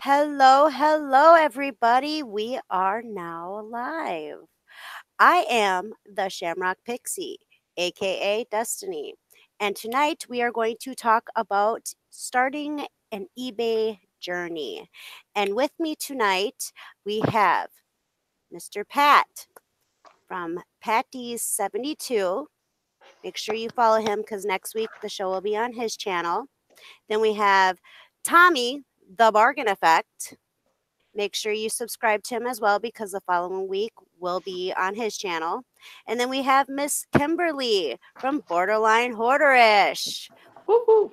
Hello, hello, everybody. We are now live. I am the Shamrock Pixie, aka Destiny. And tonight we are going to talk about starting an eBay journey. And with me tonight, we have Mr. Pat from Patty's72. Make sure you follow him because next week the show will be on his channel. Then we have Tommy, the Bargain Effect. Make sure you subscribe to him as well because the following week will be on his channel. And then we have Miss Kimberly from Borderline Hoarderish. Woo-hoo.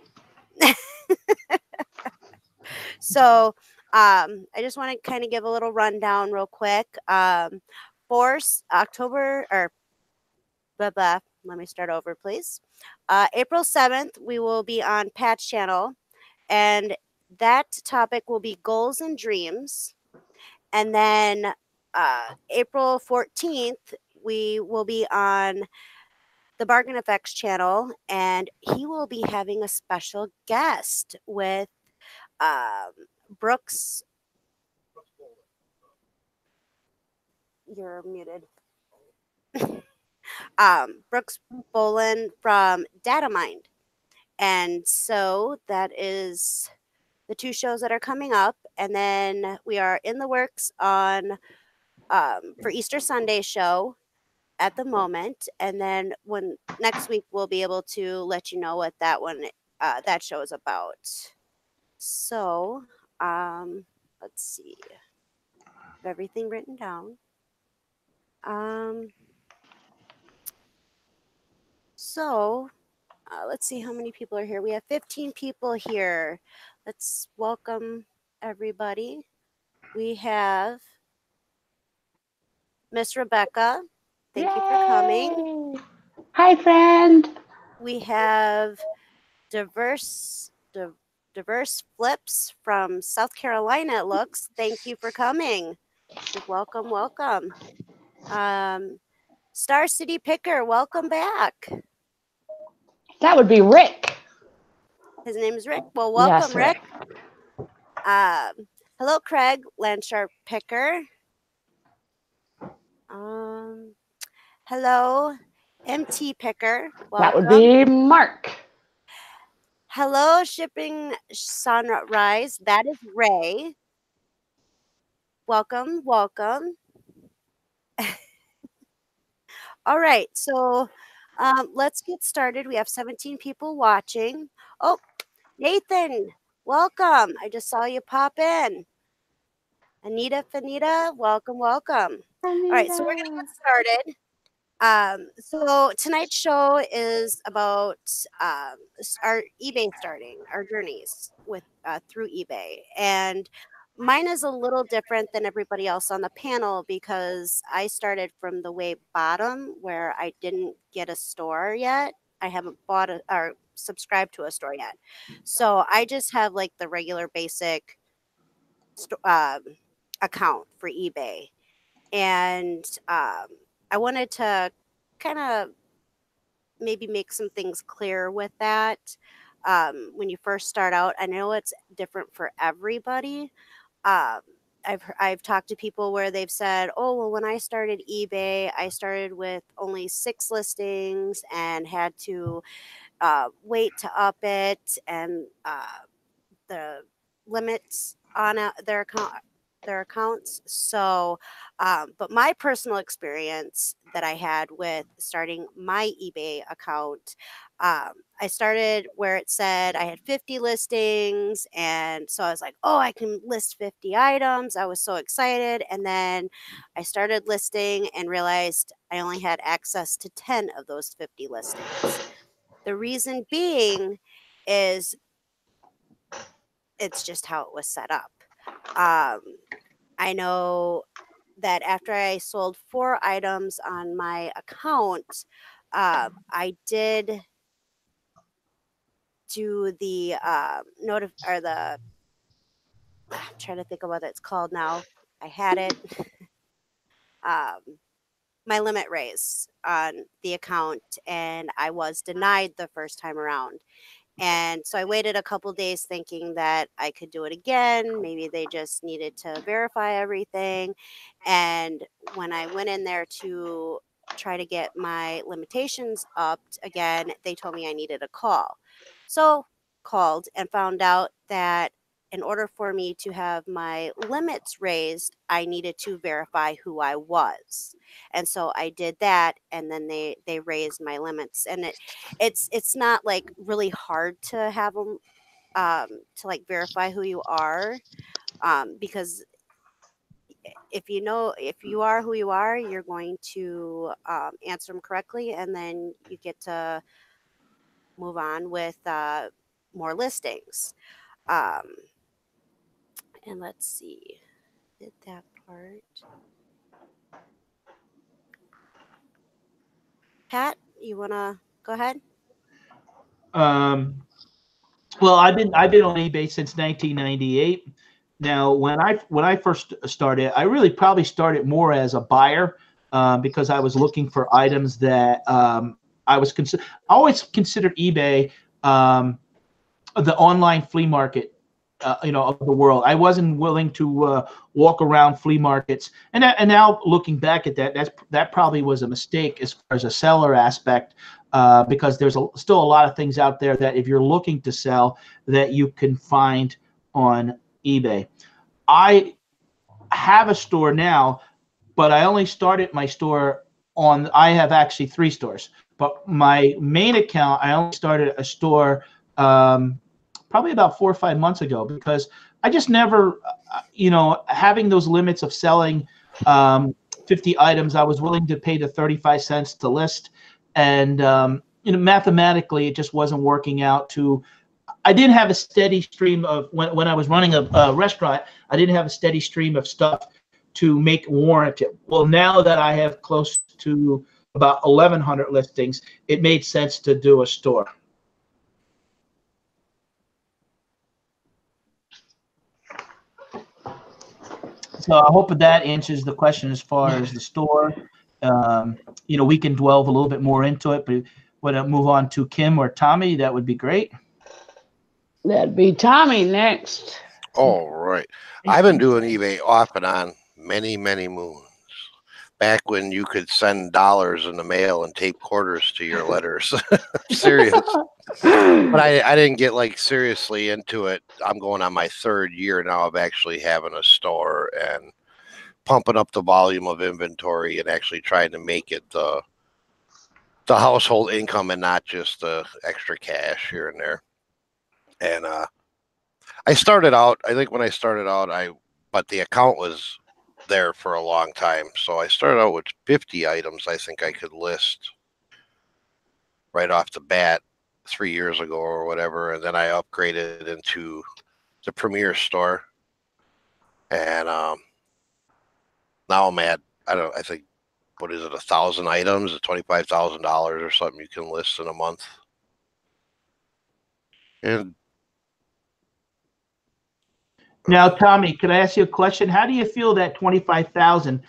So I just want to kind of give a little rundown real quick. For October or blah blah. Let me start over, please. April 7th, we will be on Pat's channel, and that topic will be goals and dreams. And then April 14th, we will be on the Bargain Effects channel, and he will be having a special guest with um, Brooks. You're muted. Brooks Bolin from Datamind. And so that is the two shows that are coming up. And then we are in the works on for Easter Sunday show at the moment, and then when next week we'll be able to let you know what that show is about. So let's see, have everything written down. So let's see how many people are here. We have 15 people here. Let's welcome everybody. We have Miss Rebecca. Thank you for coming. Yay. Hi, friend. We have diverse diverse flips from South Carolina. It looks. Thank you for coming. Welcome, welcome. Star City Picker, welcome back. That would be Rick. His name is Rick. Well, welcome, Yes, Rick. Hello, Craig Landsharp Picker. Hello, MT Picker. Welcome. That would be Mark. Hello, Shipping Sunrise. That is Ray. Welcome, welcome. All right, so let's get started. We have 17 people watching. Oh, Nathan, welcome. I just saw you pop in. Anita Fanita, welcome, welcome. All right, so we're going to get started. So tonight's show is about our eBay starting, our journeys with through eBay. And mine is a little different than everybody else on the panel because I started from the way bottom where I didn't get a store yet. I haven't bought or subscribed to a store yet. So I just have like the regular basic account for eBay. And I wanted to kind of maybe make some things clear with that. When you first start out, I know it's different for everybody. Um, I've talked to people where they've said, "Oh, well, when I started eBay, I started with only 6 listings and had to wait to up it, and the limits on their accounts." So, but my personal experience that I had with starting my eBay account, I started where it said I had 50 listings. And so I was like, oh, I can list 50 items. I was so excited. And then I started listing and realized I only had access to 10 of those 50 listings. The reason being is it's just how it was set up. I know that after I sold 4 items on my account, I did do the or the I'm trying to think of what it's called now. I had it. My limit raise on the account, and I was denied the first time around. And so I waited a couple days thinking that I could do it again. Maybe they just needed to verify everything. And when I went in there to try to get my limitations upped again, they told me I needed a call. So called and found out that in order for me to have my limits raised, I needed to verify who I was. And so I did that, and then they raised my limits. And it's not like really hard to have them to like verify who you are, because if you are who you are, you're going to answer them correctly, and then you get to move on with more listings. Um, and let's see, did that part. Pat, you want to go ahead? Well, I've been on eBay since 1998. Now, when I first started, I really probably started more as a buyer because I was looking for items that I always considered eBay the online flea market, of the world. I wasn't willing to walk around flea markets, and now looking back at that probably was a mistake as far as a seller aspect, because there's still a lot of things out there that if you're looking to sell that you can find on eBay. I have a store now, but I only started my store on. I have actually 3 stores, but my main account I only started a store. Probably about 4 or 5 months ago, because I just never, having those limits of selling 50 items, I was willing to pay the 35 cents to list. And, mathematically, it just wasn't working out I didn't have a steady stream of, when I was running a restaurant, I didn't have a steady stream of stuff to make warrant it. Well, now that I have close to about 1,100 listings, it made sense to do a store. So I hope that answers the question as far as the store. We can delve a little bit more into it, but want to move on to Kim or Tommy, that would be great. That'd be Tommy next. All right. I've been doing eBay off and on many, many moons. Back when you could send dollars in the mail and tape quarters to your letters. Serious. But I didn't get seriously into it. I'm going on my 3rd year now of actually having a store and pumping up the volume of inventory and actually trying to make it the household income and not just the extra cash here and there. And I started out, I think when I started out, but the account was there for a long time. So I started out with 50 items I think I could list right off the bat 3 years ago or whatever. And then I upgraded into the Premier store. And now I'm at, I think, what is it, 1,000 items at $25,000 or something you can list in a month. And now, Tommy, can I ask you a question? How do you feel that 25,000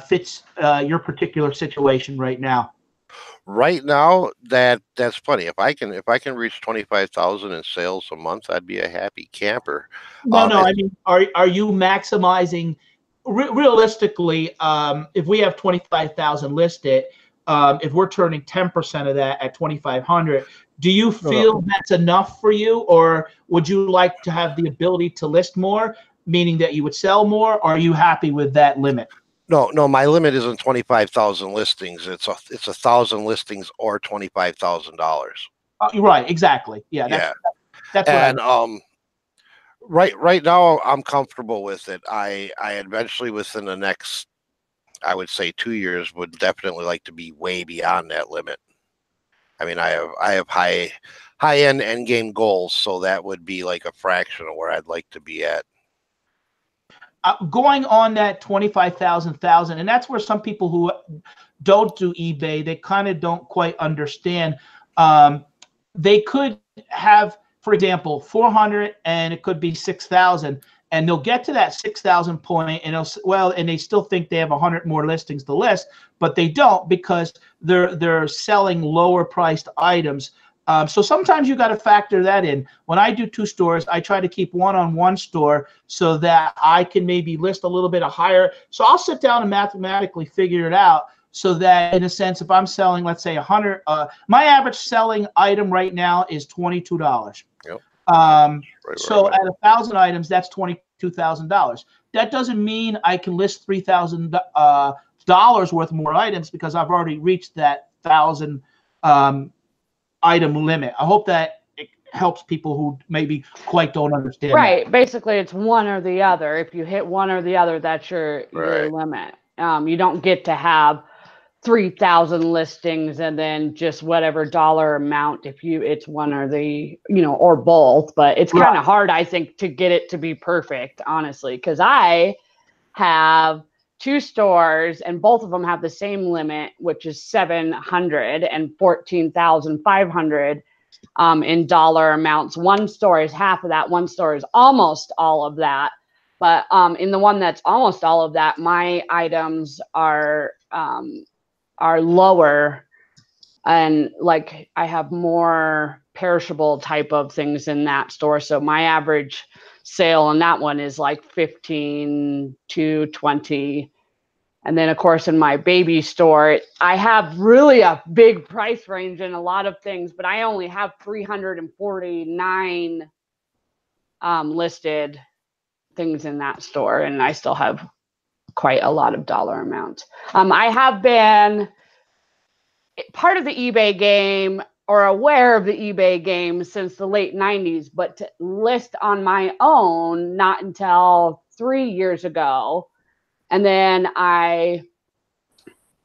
fits your particular situation right now? Right now, that's funny. If I can reach 25,000 in sales a month, I'd be a happy camper. No, I mean, are you maximizing realistically? If we have 25,000 listed, if we're turning 10% of that at 2,500, do you feel that's enough for you, or would you like to have the ability to list more, meaning that you would sell more? Or are you happy with that limit? No, my limit isn't 25,000 listings. It's 1,000 listings or $25,000. Right, exactly. Yeah, that's what. And right now I'm comfortable with it. I eventually, within the next, I would say 2 years, would definitely like to be way beyond that limit. I mean, I have high end game goals, so that would be like a fraction of where I'd like to be at. Going on that 25,000, and that's where some people who don't do eBay, they kind of don't quite understand. They could have, for example, 400, and it could be 6,000, and they'll get to that 6,000 point, and and they still think they have 100 more listings to list, but they don't, because they're selling lower priced items So sometimes you got to factor that in. When I do 2 stores, I try to keep one on one store so that I can maybe list a little bit of higher. So I'll sit down and mathematically figure it out so that, in a sense, if I'm selling, let's say 100, my average selling item right now is $22. Yep. So at 1,000 items, that's $22,000. That doesn't mean I can list $3,000 worth more items because I've already reached that 1,000 item limit. I hope that it helps people who maybe quite don't understand. Right. That. Basically, it's one or the other. If you hit one or the other, that's your limit. You don't get to have 3,000 listings and then just whatever dollar amount if it's one or the, or both. But it's kind of hard, I think, to get it to be perfect, honestly, because I have 2 stores and both of them have the same limit, which is 700 and 14,500 in dollar amounts. One store is half of that. One store is almost all of that. But in the one that's almost all of that, my items are lower, and like I have more perishable type of things in that store. So my average sale on that one is like 15 to 20. And then, of course, in my baby store, I have really a big price range in a lot of things, but I only have 349 listed things in that store, and I still have quite a lot of dollar amount. I have been part of the eBay game or aware of the eBay game since the late 90s, but to list on my own, not until 3 years ago. And then I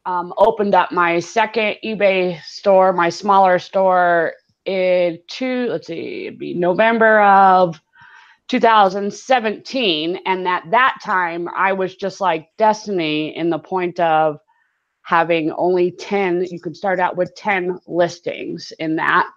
opened up my second eBay store, my smaller store, it'd be November of 2017. And at that time, I was just like Destiny in the point of having only 10. You could start out with 10 listings in that.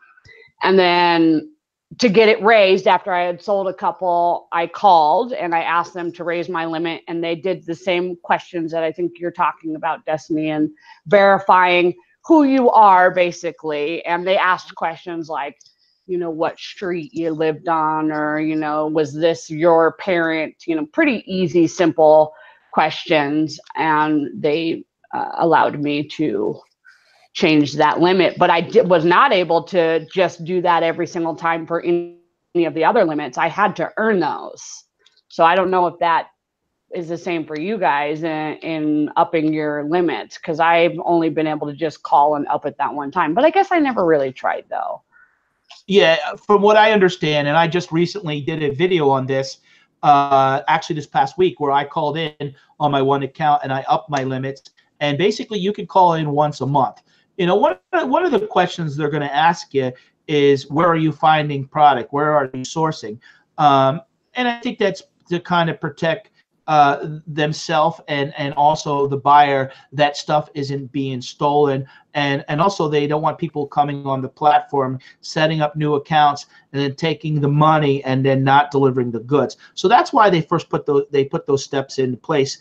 And then to get it raised after I had sold a couple, I called and I asked them to raise my limit, and they did the same questions that I think you're talking about, Destiny, and verifying who you are basically. And they asked questions like, what street you lived on, or, was this your parent, pretty easy, simple questions. And they allowed me to change that limit, but I was not able to just do that every single time for any of the other limits. I had to earn those. So I don't know if that is the same for you guys in upping your limits, because I've only been able to just call and up it that one time, but I guess I never really tried though. Yeah, from what I understand, and I just recently did a video on this, actually this past week, where I called in on my one account and I upped my limits. And basically, you can call in once a month. One of the questions they're going to ask you is, where are you finding product? Where are you sourcing? And I think that's to kind of protect themselves and also the buyer, that stuff isn't being stolen. And also they don't want people coming on the platform, setting up new accounts, and then taking the money and then not delivering the goods. So that's why they first put those steps into place.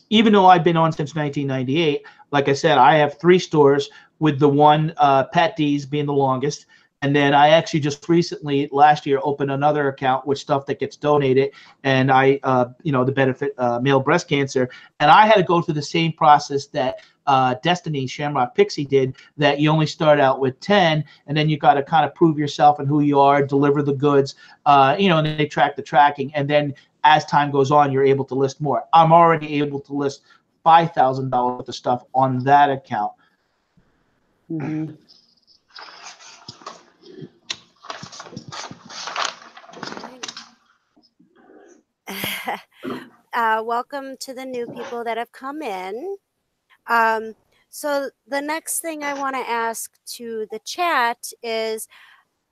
Even though I've been on since 1998, like I said, I have 3 stores, with the one Pat D's being the longest. And then I actually just recently, last year, opened another account with stuff that gets donated, and I, to benefit male breast cancer. And I had to go through the same process that Destiny, Shamrock, Pixie did, that you only start out with 10, and then you got to kind of prove yourself and who you are, deliver the goods, and they track the tracking. And then as time goes on, you're able to list more. I'm already able to list $5,000 worth of stuff on that account. Mm-hmm. Welcome to the new people that have come in. So the next thing I want to ask to the chat is,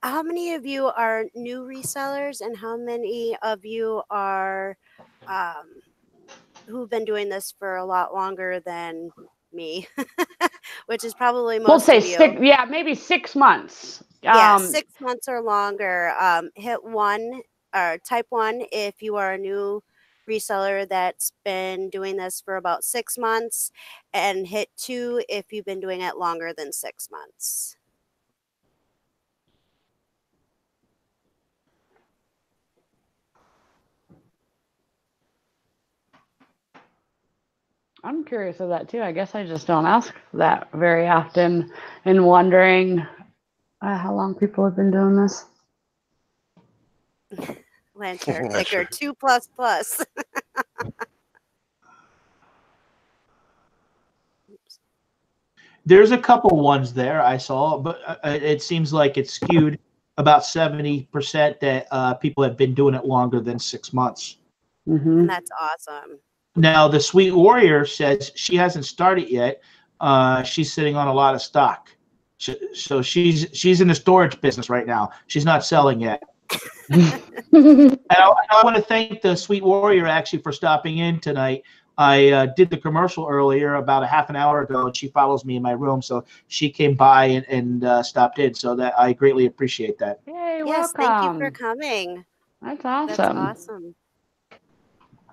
how many of you are new resellers, and how many of you are who've been doing this for a lot longer than me, which is probably most we'll say of you. maybe 6 months. Yeah, 6 months or longer. Hit 1 or type 1 if you are a new reseller that's been doing this for about 6 months, and hit 2 if you've been doing it longer than 6 months. I'm curious of that too. I guess I just don't ask that very often and wondering how long people have been doing this. Lantern Picker 2++. There's a couple ones there I saw, but it seems like it's skewed about 70% that people have been doing it longer than 6 months. Mm-hmm. And that's awesome. Now, the Sweet Warrior says she hasn't started yet. She's sitting on a lot of stock. So she's in the storage business right now. She's not selling yet. And I want to thank the Sweet Warrior actually for stopping in tonight. I did the commercial earlier about a half an hour ago, and she follows me in my room, so she came by and stopped in. So that I greatly appreciate that. Yay, Yes, welcome. thank you for coming. That's awesome. That's awesome.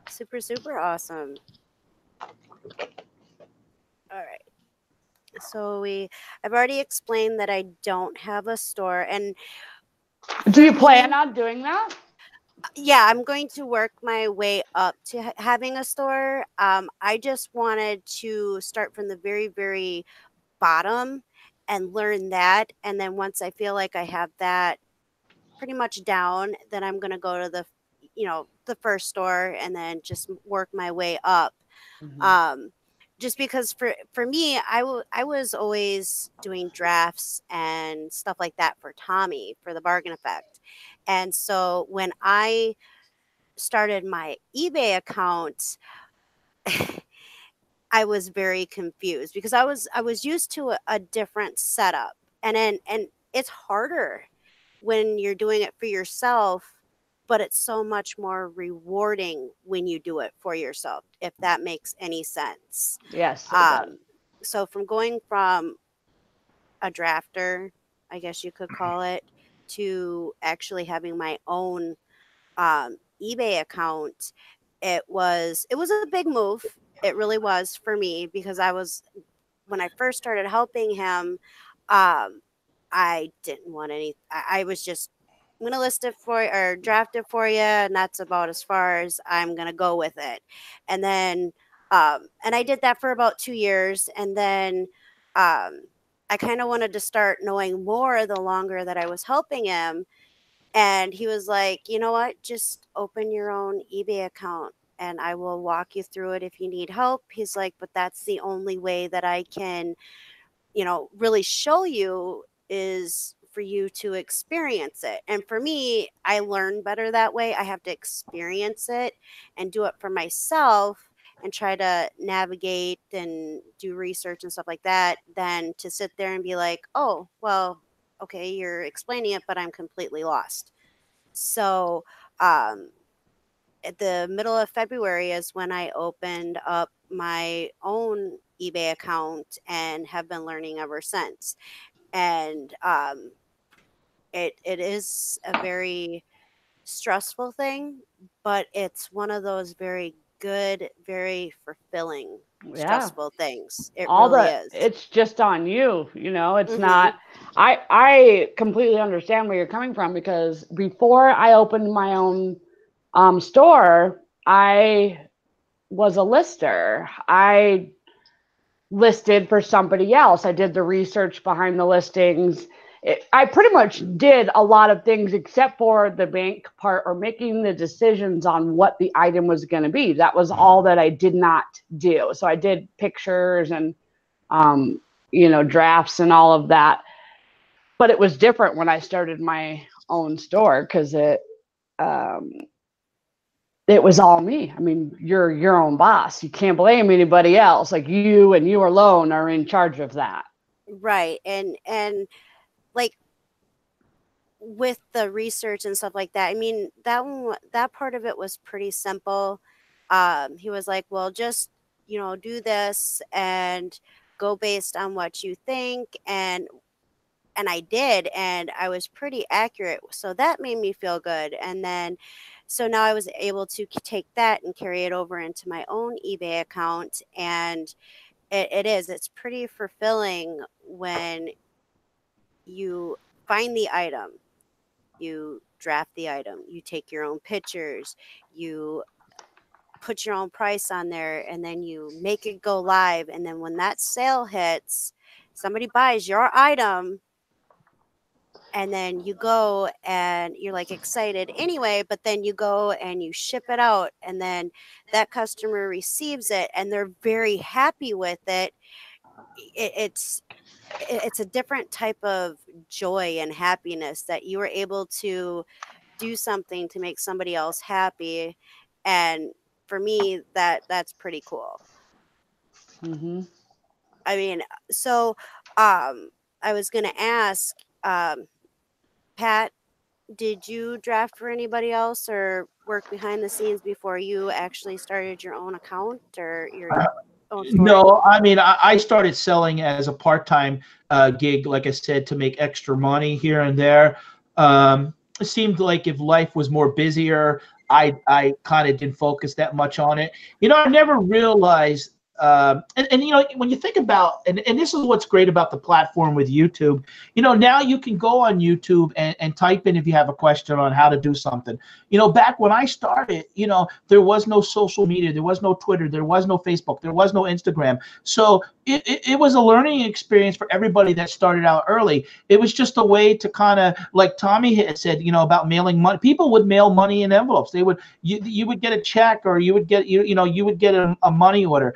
Super, super awesome. All right. So I've already explained that I don't have a store, and do you plan on doing that? Yeah, I'm going to work my way up to having a store. I just wanted to start from the very, very bottom and learn that. And then once I feel like I have that pretty much down, then I'm going to go to the first store and then just work my way up. Mm-hmm. Just because for me, I was always doing drafts and stuff like that for Tommy for the bargain effect. And so when I started my eBay account, I was very confused because I was used to a different setup. And it's harder when you're doing it for yourself, but it's so much more rewarding when you do it for yourself, if that makes any sense. Yes. It does. So from going from a drafter, I guess you could call it, to actually having my own eBay account, it was a big move. It really was for me because when I first started helping him, I didn't want any. I was just, I'm gonna list it for or draft it for you, and that's about as far as I'm gonna go with it. And then, and I did that for about 2 years, and then I kind of wanted to start knowing more the longer that I was helping him. And he was like, you know what? Just open your own eBay account and I will walk you through it if you need help. He's like, but that's the only way that I can, really show you is for you to experience it. And for me, I learn better that way. I have to experience it and do it for myself and try to navigate and do research and stuff like that than to sit there and be like, oh, well, okay, you're explaining it, but I'm completely lost. So, at the middle of February is when I opened up my own eBay account and have been learning ever since. And it is a very stressful thing, but it's one of those very good, very fulfilling, stressful things. It really is. It's just on you, it's Mhm. not. I completely understand where you're coming from because before I opened my own store, I was a lister. I listed for somebody else. I did the research behind the listings. I pretty much did a lot of things except for the bank part or making the decisions on what the item was going to be. That was all that I did not do. So I did pictures and, drafts and all of that. But it was different when I started my own store because it was all me. I mean, you're your own boss. You can't blame anybody else. Like you and you alone are in charge of that. Right. And like with the research and stuff like that, I mean, that part of it was pretty simple. He was like, well, just, do this and go based on what you think. And I did, and I was pretty accurate. So that made me feel good. And then, so now I was able to take that and carry it over into my own eBay account. And it's pretty fulfilling when you find the item, you draft the item, you take your own pictures, you put your own price on there, and then you make it go live. And then when that sale hits, somebody buys your item, and then you go and you're like excited anyway, but then you go and you ship it out, and then that customer receives it and they're very happy with it. It's a different type of joy and happiness that you were able to do something to make somebody else happy. And for me, that's pretty cool. Mm-hmm. I mean, so I was going to ask, Pat, did you draft for anybody else or work behind the scenes before you actually started your own account or your own store? No, I mean, I started selling as a part-time gig, like I said, to make extra money here and there. It seemed like if life was more busier, I kind of didn't focus that much on it. You know, I never realized, and you know, when you think about, and this is what's great about the platform with YouTube, you know, now you can go on YouTube and type in if you have a question on how to do something. You know, back when I started, you know, there was no social media, there was no Twitter, there was no Facebook, there was no Instagram. So it was a learning experience for everybody that started out early. It was just a way to kind of, like Tommy had said, you know, about mailing money. People would mail money in envelopes. They would, you would get a check, or you would get, you know, you would get a money order.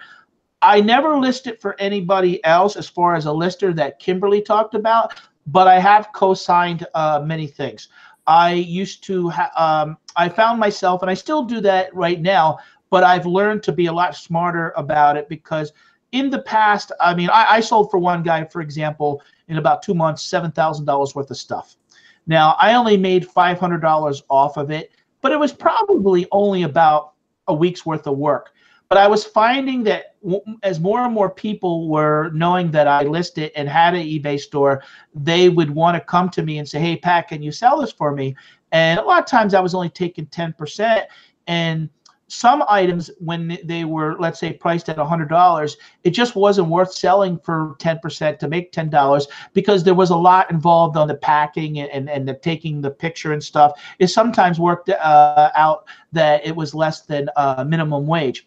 I never listed for anybody else as far as a lister that Kimberly talked about, but I have co-signed many things. I used to, I found myself, and I still do that right now, but I've learned to be a lot smarter about it, because in the past, I mean, I sold for one guy, for example, in about 2 months, $7,000 worth of stuff. Now, I only made $500 off of it, but it was probably only about a week's worth of work. But I was finding that as more and more people were knowing that I listed and had an eBay store, they would want to come to me and say, hey, Pat, can you sell this for me? And a lot of times I was only taking 10%. And some items, when they were, let's say, priced at $100, it just wasn't worth selling for 10% to make $10, because there was a lot involved on the packing and the taking the picture and stuff. It sometimes worked out that it was less than minimum wage.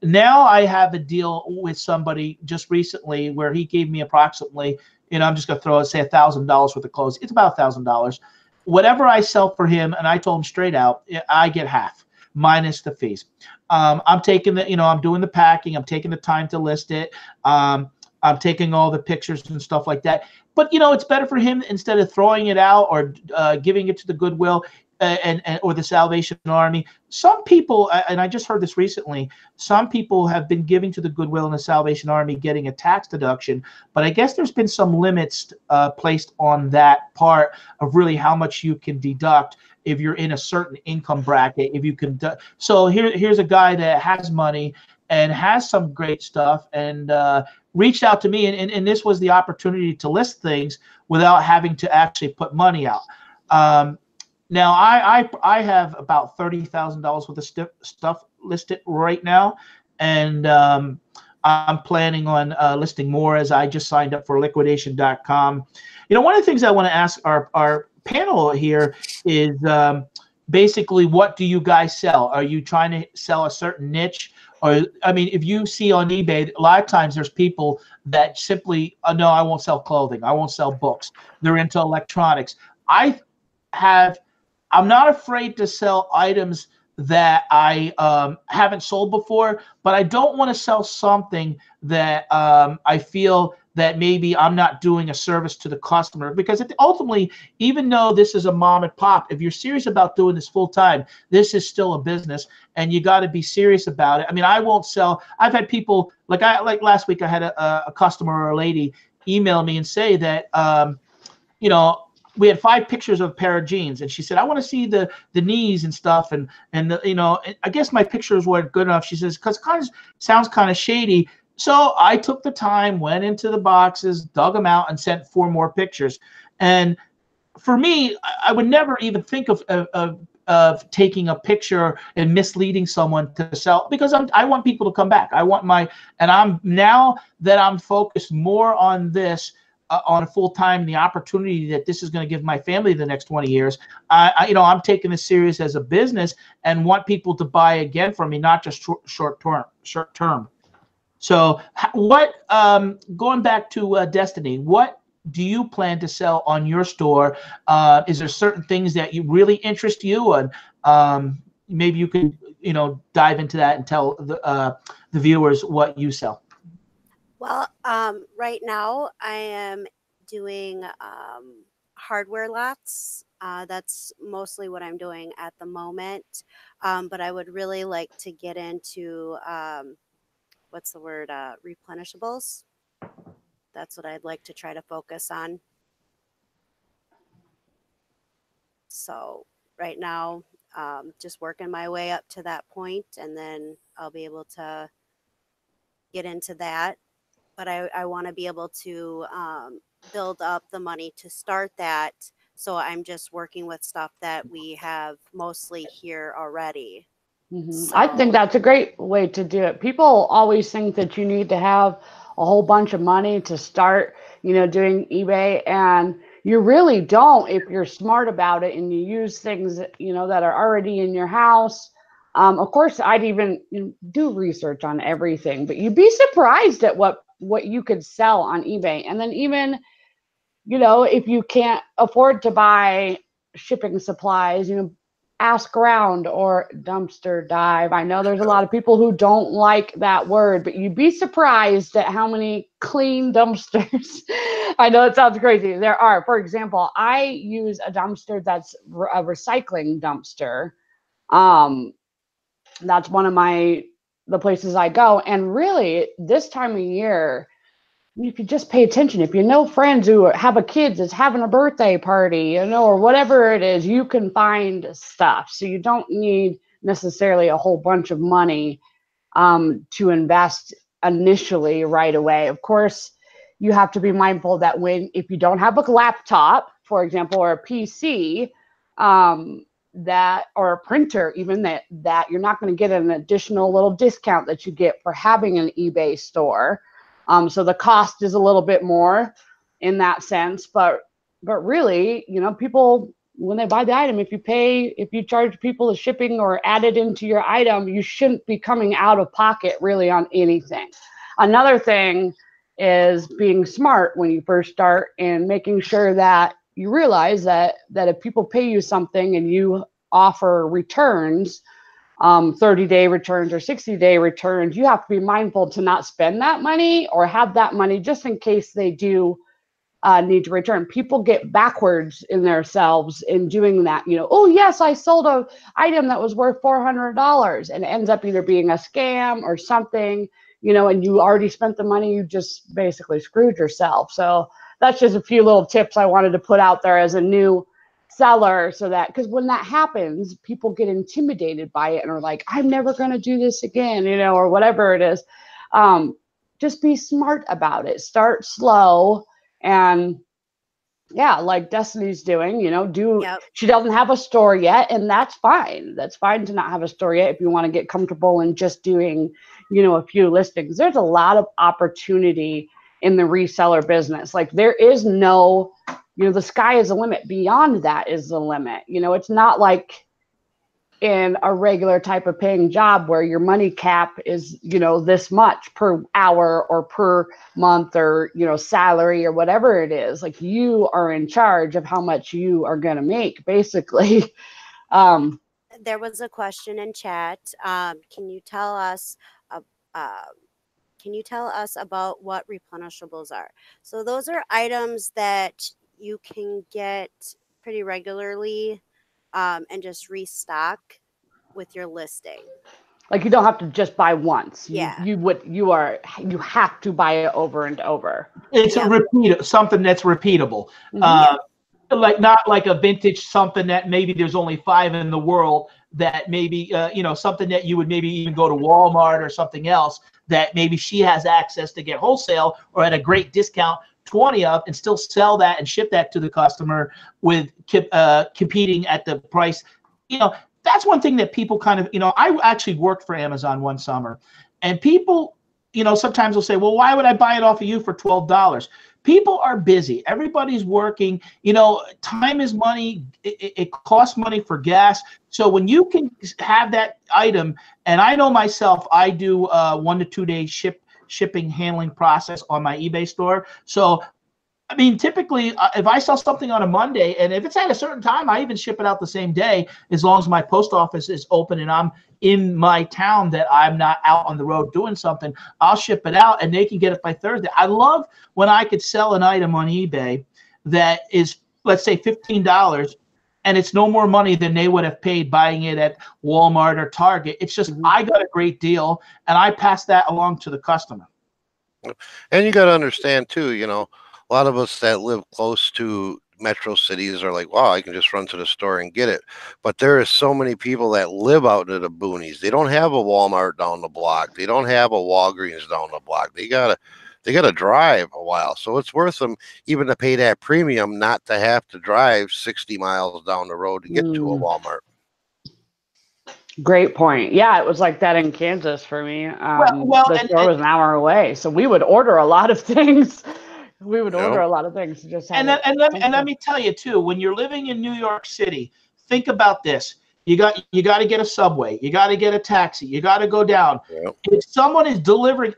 Now I have a deal with somebody just recently where he gave me approximately, you know, I'm just going to throw it, say $1,000 worth of clothes. It's about $1,000. Whatever I sell for him, and I told him straight out, I get half minus the fees. I'm taking the, you know, I'm doing the packing. I'm taking the time to list it. I'm taking all the pictures and stuff like that. But, you know, it's better for him, instead of throwing it out or giving it to the Goodwill or the Salvation Army. Some people, and I just heard this recently, some people have been giving to the Goodwill and the Salvation Army, getting a tax deduction. But I guess there's been some limits placed on that part of really how much you can deduct if you're in a certain income bracket. If you can, so here's a guy that has money and has some great stuff, and reached out to me, and this was the opportunity to list things without having to actually put money out. Now I have about $30,000 worth of stuff listed right now, and I'm planning on listing more, as I just signed up for liquidation.com. You know, one of the things I want to ask our panel here is basically, what do you guys sell? Are you trying to sell a certain niche? Or, I mean, if you see on eBay, a lot of times there's people that simply, no, I won't sell clothing, I won't sell books. They're into electronics. I'm not afraid to sell items that I haven't sold before, but I don't want to sell something that I feel that maybe I'm not doing a service to the customer. Because ultimately, even though this is a mom and pop, if you're serious about doing this full time, this is still a business, and you got to be serious about it. I mean, I won't sell. I've had people, like last week, I had a customer or a lady email me and say that, you know, we had 5 pictures of a pair of jeans, and she said, I want to see the knees and stuff, and the, you know, I guess my pictures weren't good enough. She says, because it kind of sounds kind of shady. So I took the time, went into the boxes, dug them out, and sent 4 more pictures. And for me, I would never even think of taking a picture and misleading someone to sell, because I want people to come back. I want my, and I'm, now that I'm focused more on this, on a full-time, the opportunity that this is going to give my family the next 20 years, I'm taking this serious as a business and want people to buy again from me, not just short term. So what, going back to Destiny, what do you plan to sell on your store? Is there certain things that you really interest you? And maybe you could, dive into that and tell the viewers what you sell. Well, right now I am doing hardware lots. That's mostly what I'm doing at the moment. But I would really like to get into, what's the word, replenishables. That's what I'd like to try to focus on. So right now, just working my way up to that point, and then I'll be able to get into that. But I want to be able to build up the money to start that. So I'm just working with stuff that we have mostly here already. So, I think that's a great way to do it. People always think that you need to have a whole bunch of money to start, doing eBay, and you really don't if you're smart about it and you use things, that are already in your house. Of course, I'd even do research on everything, but you'd be surprised at what you could sell on eBay. And then even, if you can't afford to buy shipping supplies, ask around or dumpster dive. I know there's a lot of people who don't like that word, but you'd be surprised at how many clean dumpsters. I know it sounds crazy. There are. For example, I use a dumpster that's a recycling dumpster. That's one of the places I go. And really, this time of year, if you just pay attention, if you know friends who have a kid that's having a birthday party, or whatever it is, you can find stuff. So you don't need necessarily a whole bunch of money to invest initially right away. Of course, you have to be mindful that if you don't have a laptop, for example, or a PC, or a printer, even that you're not going to get an additional little discount that you get for having an eBay store. So the cost is a little bit more in that sense, but really, people, when they buy the item, if you charge people the shipping or add it into your item, you shouldn't be coming out of pocket really on anything. Another thing is being smart when you first start and making sure that you realize that if people pay you something and you offer returns, 30-day returns or 60-day returns, you have to be mindful to not spend that money or have that money just in case they do need to return. People get backwards in themselves in doing that. Oh yes, I sold an item that was worth $400 and it ends up either being a scam or something, and you already spent the money. You just basically screwed yourself. So that's just a few little tips I wanted to put out there as a new seller, so that, because when that happens, people get intimidated by it and are like, I'm never going to do this again, or whatever it is. Just be smart about it. Start slow, and like Destiny's doing, she doesn't have a store yet, and that's fine. That's fine to not have a store yet if you want to get comfortable in just doing, a few listings. There's a lot of opportunity in the reseller business. Like, there is no, the sky is the limit. Beyond that is the limit. It's not like in a regular type of paying job where your money cap is, this much per hour or per month or, salary or whatever it is. Like, you are in charge of how much you are going to make, basically. There was a question in chat. Can you tell us about what replenishables are? So those are items that you can get pretty regularly and just restock with your listing. Like, you don't have to just buy once. Yeah. You have to buy it over and over. It's something that's repeatable. Like, not like a vintage something that maybe there's only 5 in the world, that maybe something that you would maybe even go to Walmart or something else that maybe she has access to get wholesale or at a great discount, 20 of, and still sell that and ship that to the customer with competing at the price. That's one thing that people kind of, I actually worked for Amazon one summer, and people sometimes they'll say, well, why would I buy it off of you for $12? People are busy. Everybody's working. Time is money. It costs money for gas. So when you can have that item, and I know myself, I do 1 to 2 day shipping handling process on my eBay store. So I mean, typically, if I sell something on a Monday, and if it's at a certain time, I even ship it out the same day, as long as my post office is open and I'm in my town, that I'm not out on the road doing something. I'll ship it out, and they can get it by Thursday. I love when I could sell an item on eBay that is, let's say, $15, and it's no more money than they would have paid buying it at Walmart or Target. It's just, I got a great deal, and I pass that along to the customer. And you got to understand too, a lot of us that live close to metro cities are like, wow, I can just run to the store and get it. But there is so many people that live out in the boonies. They don't have a Walmart down the block. They don't have a Walgreens down the block. They gotta drive a while. So it's worth them even to pay that premium, not to have to drive 60 miles down the road to get to a Walmart. Great point. Yeah, it was like that in Kansas for me. The store was an hour away, so we would order a lot of things. Order a lot of things. Let me tell you too, when you're living in New York City, think about this. You got to get a subway. You got to get a taxi. You got to go down. Yep. If someone is delivering,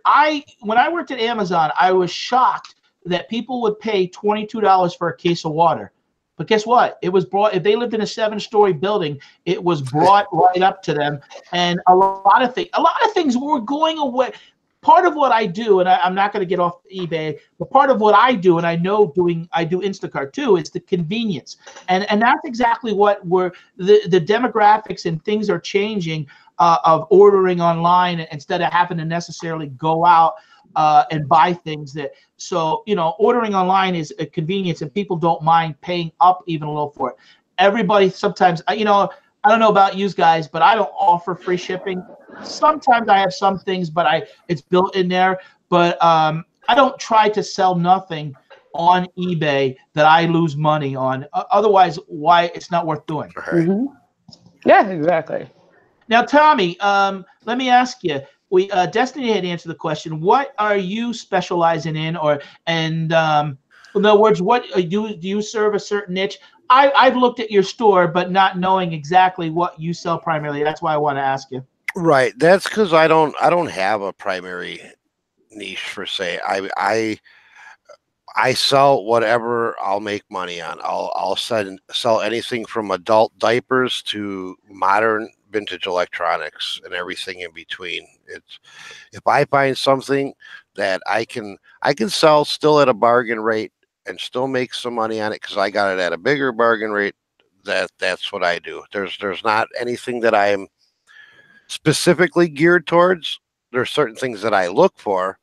when I worked at Amazon, I was shocked that people would pay $22 for a case of water. But guess what? It was brought, if they lived in a 7-story building, it was brought right up to them. And a lot of things were going away. Part of what I do, and I'm not going to get off eBay, but part of what I do, and I do Instacart too, is the convenience. And that's exactly what the demographics and things are changing of ordering online instead of having to necessarily go out and buy things. So ordering online is a convenience, and people don't mind paying up even a little for it. Everybody sometimes, I don't know about you guys, but I don't offer free shipping. Sometimes I have some things, but it's built in there. But I don't try to sell nothing on eBay that I lose money on. Otherwise, why it's not worth doing. Mm-hmm. Yeah, exactly. Now, Tommy, let me ask you. Destiny had answered the question. What are you specializing in, in other words, what do you serve a certain niche? I've looked at your store, but not knowing exactly what you sell primarily. That's why I want to ask you. Right. That's because I don't have a primary niche per se. I sell whatever I'll make money on. I'll sell anything from adult diapers to modern vintage electronics and everything in between. If I find something that I can sell still at a bargain rate and still make some money on it because I got it at a bigger bargain rate, that's what I do. There's not anything that I'm specifically geared towards. There's certain things that I look for,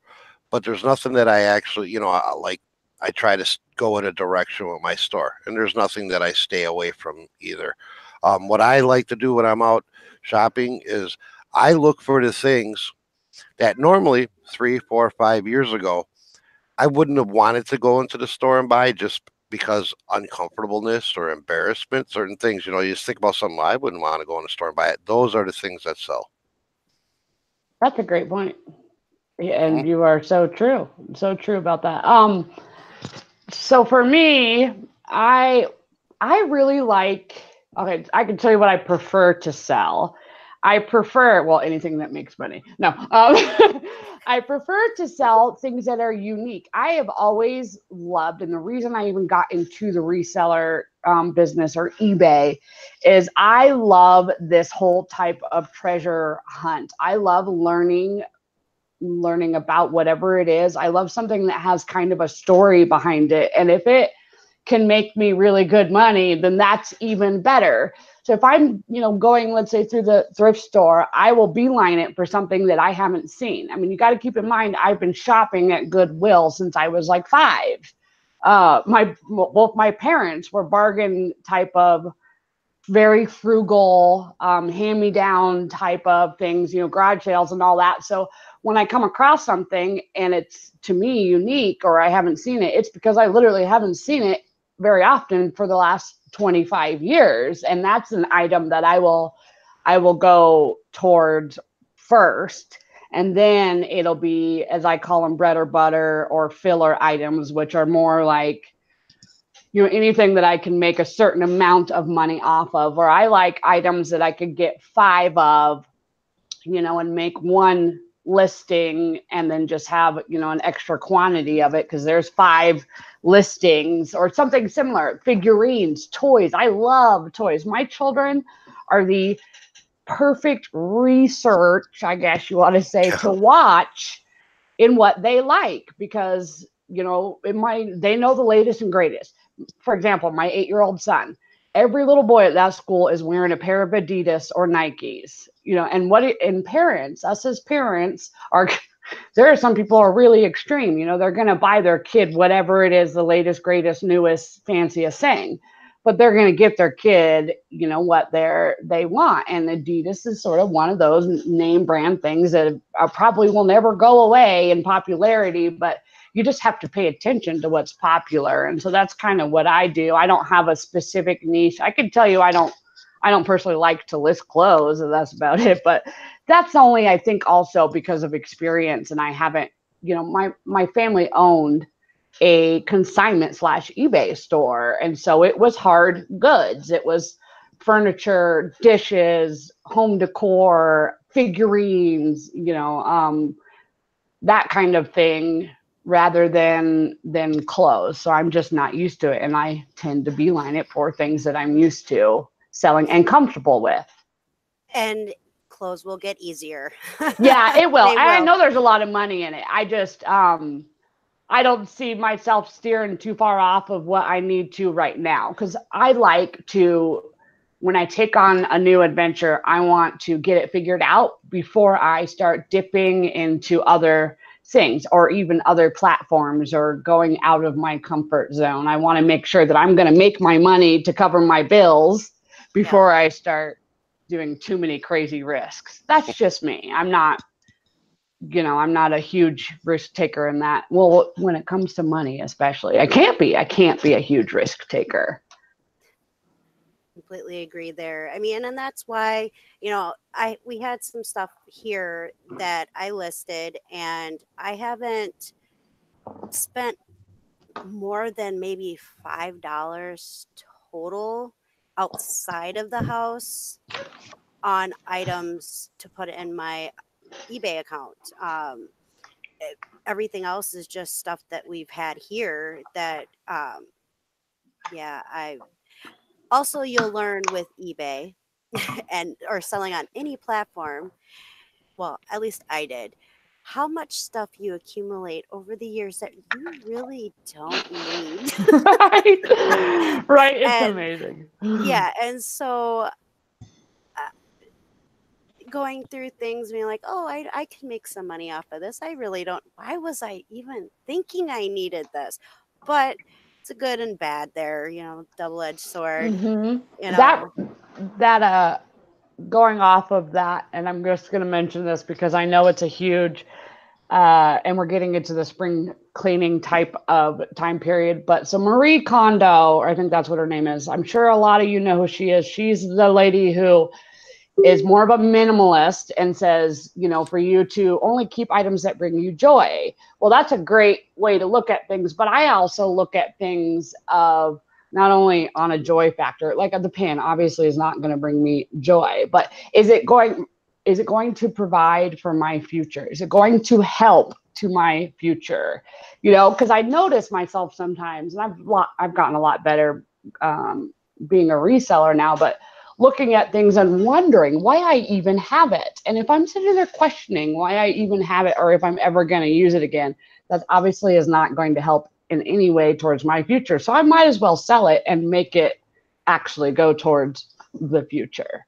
but there's nothing that I actually, I try to go in a direction with my store, and there's nothing that I stay away from either. What I like to do when I'm out shopping is I look for the things that normally 3, 4, 5 years ago, I wouldn't have wanted to go into the store and buy just because uncomfortableness or embarrassment, certain things, you just think about something, I wouldn't want to go in the store and buy it. Those are the things that sell. That's a great point. And you are so true. So true about that. So for me, I really like, okay, I can tell you what I prefer to sell. I prefer, anything that makes money. No, I prefer to sell things that are unique. I have always loved, and the reason I even got into the reseller business or eBay is I love this whole type of treasure hunt. I love learning about whatever it is. I love something that has kind of a story behind it. And if it can make me really good money, then that's even better. So if I'm, going, let's say, through the thrift store, I will beeline it for something that I haven't seen. I mean, you got to keep in mind, I've been shopping at Goodwill since I was like 5. Both my parents were bargain type of, very frugal, hand-me-down type of things, garage sales and all that. So when I come across something and it's to me unique or I haven't seen it, it's because I literally haven't seen it very often for the last 25 years. And that's an item that I will go towards first. And then it'll be, as I call them, bread or butter or filler items, which are more like, you know, anything that I can make a certain amount of money off of, or I like items that I could get 5 of, you know, and make one listing and then just have, you know, an extra quantity of it because there's 5 listings, or something similar. Figurines, toys. I love toys. My children are the perfect research, I guess you want to say, to watch in what they like, because, you know, they know the latest and greatest. For example, my 8-year-old son, every little boy at that school is wearing a pair of Adidas or Nikes, you know, and parents, us as parents are, there are some people are really extreme, you know, they're going to buy their kid whatever it is, the latest, greatest, newest, fanciest thing, but they're going to get their kid, you know, what they want. And Adidas is sort of one of those name brand things that probably will never go away in popularity, but you just have to pay attention to what's popular. And so that's kind of what I do. I don't have a specific niche. I can tell you I don't personally like to list clothes, and that's about it. But that's only, I think, also because of experience. And I haven't, you know, my family owned a consignment / eBay store. And so it was hard goods. It was furniture, dishes, home decor, figurines, you know, that kind of thing, rather than clothes. So I'm just not used to it. And I tend to beeline it for things that I'm used to selling and comfortable with. And clothes will get easier. Yeah, it will. They I will. know there's a lot of money in it. I just, I don't see myself steering too far off of what I need to right now. Because I like to, when I take on a new adventure, I want to get it figured out before I start dipping into other things or even other platforms or going out of my comfort zone. I want to make sure that I'm going to make my money to cover my bills before I start doing too many crazy risks. That's just me. I'm not, you know, I'm not a huge risk taker in that. Well, when it comes to money, especially, I can't be a huge risk taker. Completely agree there. I mean, and that's why, you know, we had some stuff here that I listed, and I haven't spent more than maybe $5 total outside of the house on items to put in my eBay account. Everything else is just stuff that we've had here that, I also, you'll learn with eBay and or selling on any platform. Well, at least I did. How much stuff you accumulate over the years that you really don't need. Right. Right. It's And amazing. yeah, and so going through things, being like, oh, I can make some money off of this. I really don't. Why was I even thinking I needed this? But it's a good and bad there, you know, double-edged sword. You know, That going off of that, and I'm just going to mention this because I know it's a huge, and we're getting into the spring cleaning type of time period. But so Marie Kondo, or I think that's what her name is. I'm sure a lot of you know who she is. She's the lady who is more of a minimalist and says, you know, for you to only keep items that bring you joy. Well, that's a great way to look at things. But I also look at things of not only on a joy factor, like the pen obviously is not going to bring me joy, but is it going to provide for my future? Is it going to help to my future? You know, because I notice myself sometimes, and I've gotten a lot better being a reseller now, but looking at things and wondering why I even have it. And if I'm sitting there questioning why I even have it, or if I'm ever going to use it again, that obviously is not going to help in any way towards my future. So I might as well sell it and make it actually go towards the future.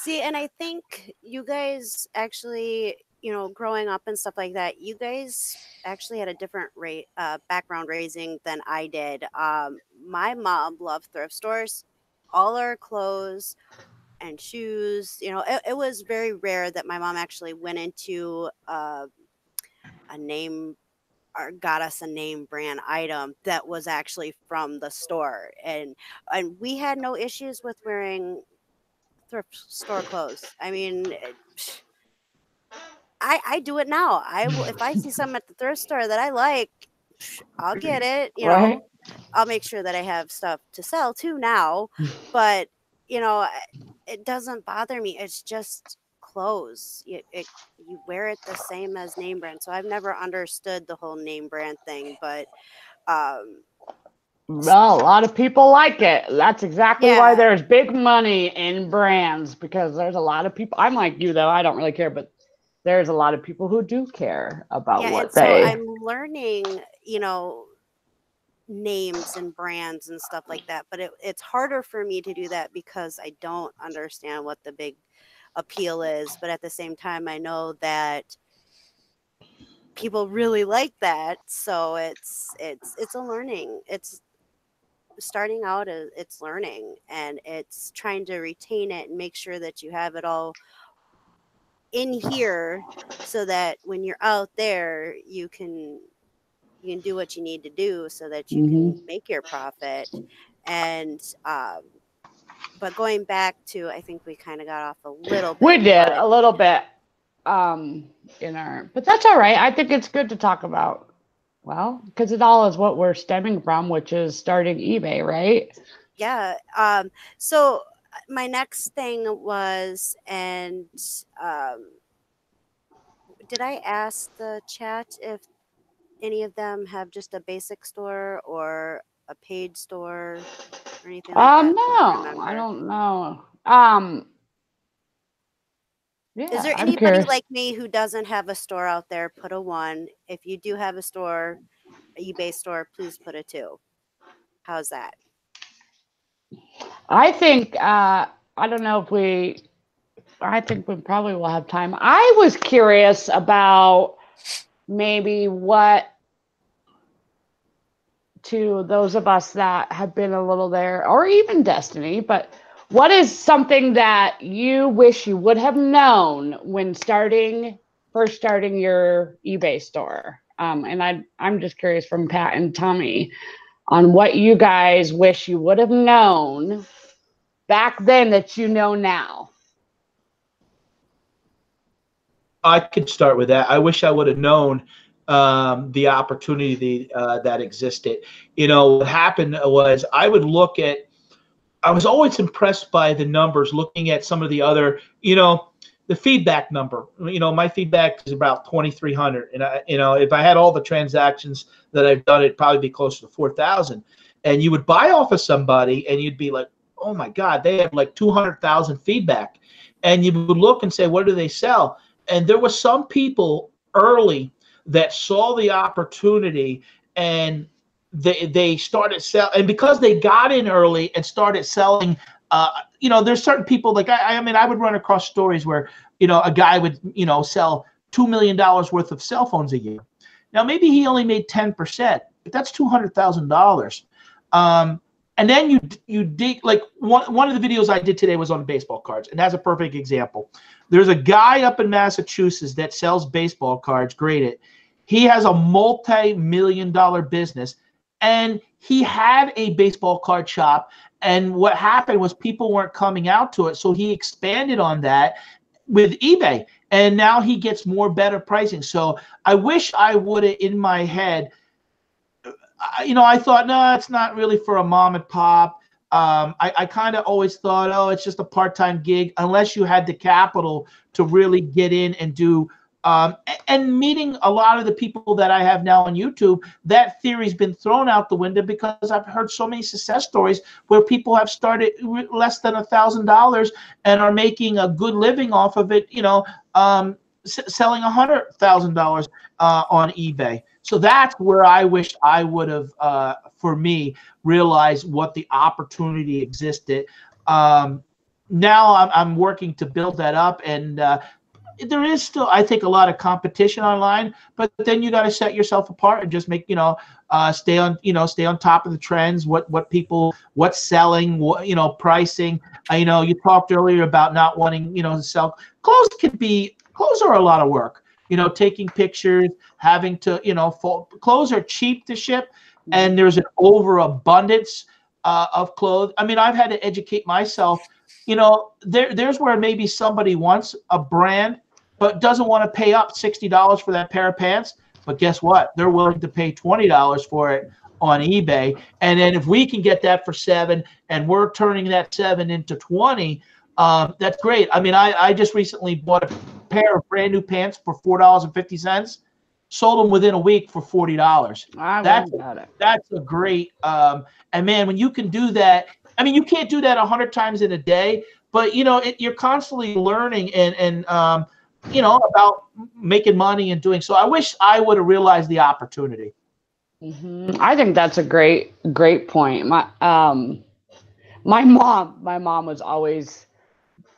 see, and I think you guys actually, you know, growing up and stuff like that, you guys actually had a different background raising than I did. My mom loved thrift stores. All our clothes and shoes, you know, it was very rare that my mom actually went into a name or got us a name brand item that was actually from the store, and we had no issues with wearing thrift store clothes. I mean, I do it now. I will, if I see something at the thrift store that I like, I'll get it. You Right. know, I'll make sure that I have stuff to sell too now. But you know, it doesn't bother me. It's just clothes. You wear it the same as name brand. So I've never understood the whole name brand thing, but well, a lot of people like it. That's exactly why yeah. there's big money in brands, because there's a lot of people. I'm like you, though. I don't really care, but there's a lot of people who do care about Yeah, what and so they. I'm learning, you know, names and brands and stuff like that. But it's harder for me to do that because I don't understand what the big appeal is. But at the same time, I know that people really like that. So it's a learning. It's starting out, it's learning, and it's trying to retain it and make sure that you have it all in here so that when you're out there, you can do what you need to do so that you can make your profit. And but going back to, I think we kind of got off a little bit. We did but a little bit in our, but that's all right. I think it's good to talk about. Well, because it all is what we're stemming from, which is starting eBay, right? yeah. So my next thing was, and did I ask the chat if any of them have just a basic store or a paid store or anything like that? No, I don't know. Yeah, Is there I'm anybody curious. like me who doesn't have a store out there? Put a 1. If you do have a store, eBay store, please put a 2. How's that? I think I don't know if I think we probably will have time. I was curious about maybe what, to those of us that have been a little there, or even Destiny, but what is something that you wish you would have known when first starting your eBay store? And I'm just curious from Pat and Tommy on what you guys wish you would have known back then that you know now. I could start with that. I wish I would have known the opportunity that existed. You know, what happened was I was always impressed by the numbers, looking at some of the other, the feedback number. My feedback is about 2,300. And if I had all the transactions that I've done, it'd probably be closer to 4,000. And you would buy off of somebody and you'd be like, oh my God, they have like 200,000 feedback. And you would look and say, what do they sell? And there were some people early that saw the opportunity and they started selling. And because they got in early and started selling, there's certain people like I would run across stories where a guy would sell $2 million worth of cell phones a year. Now maybe he only made 10%, but that's $200,000. And then you dig, like one of the videos I did today was on baseball cards, and that's a perfect example. There's a guy up in Massachusetts that sells baseball cards, graded. He has a multi-million-dollar business, and he had a baseball card shop. And what happened was people weren't coming out to it, so he expanded on that with eBay, and now he gets better pricing. So I wish I would have, in my head, I thought, no, it's not really for a mom and pop. I kind of always thought, oh, it's just a part-time gig, unless you had the capital to really get in and do. And meeting a lot of the people that I have now on YouTube, that theory's been thrown out the window because I've heard so many success stories where people have started less than $1,000 and are making a good living off of it, selling $100,000 on eBay. So that's where I wish I would have, for me, realized what the opportunity existed. Now I'm working to build that up, and there is still, I think, a lot of competition online. But then you got to set yourself apart and just make, stay on top of the trends. What's selling, pricing. You talked earlier about not wanting, to sell clothes. Clothes are a lot of work. Taking pictures, having to, clothes are cheap to ship, and there's an overabundance of clothes. I've had to educate myself. There's where maybe somebody wants a brand, but doesn't want to pay up $60 for that pair of pants. But guess what? They're willing to pay $20 for it on eBay. And then if we can get that for $7 and we're turning that $7 into $20, that's great. I mean, I just recently bought a pair of brand new pants for $4.50. Sold them within a week for $40. That's a great and man, when you can do that, I mean, you can't do that 100 times in a day, but you know, you're constantly learning and you know, about making money and doing so. I wish I would have realized the opportunity. I think that's a great point. My mom was always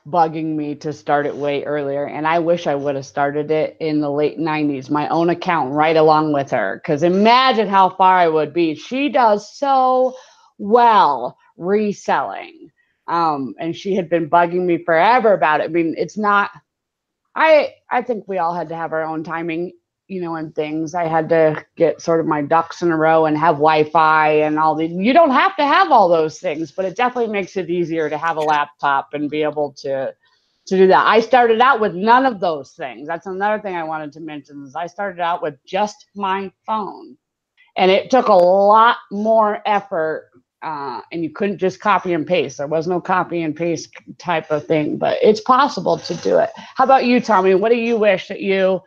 bugging me to start it way earlier, and I wish I would have started it in the late 90s, my own account right along with her, because imagine how far I would be. She does so well reselling, and she had been bugging me forever about it. I mean, it's not, I think we all had to have our own timing, you know, and things. I had to get sort of my ducks in a row and have Wi-Fi and all the, you don't have to have all those things, but it definitely makes it easier to have a laptop and be able to do that. I started out with none of those things. That's another thing I wanted to mention is I started out with just my phone, and it took a lot more effort. And you couldn't just copy and paste. There was no copy and paste type of thing, but it's possible to do it. How about you, Tommy? What do you wish that you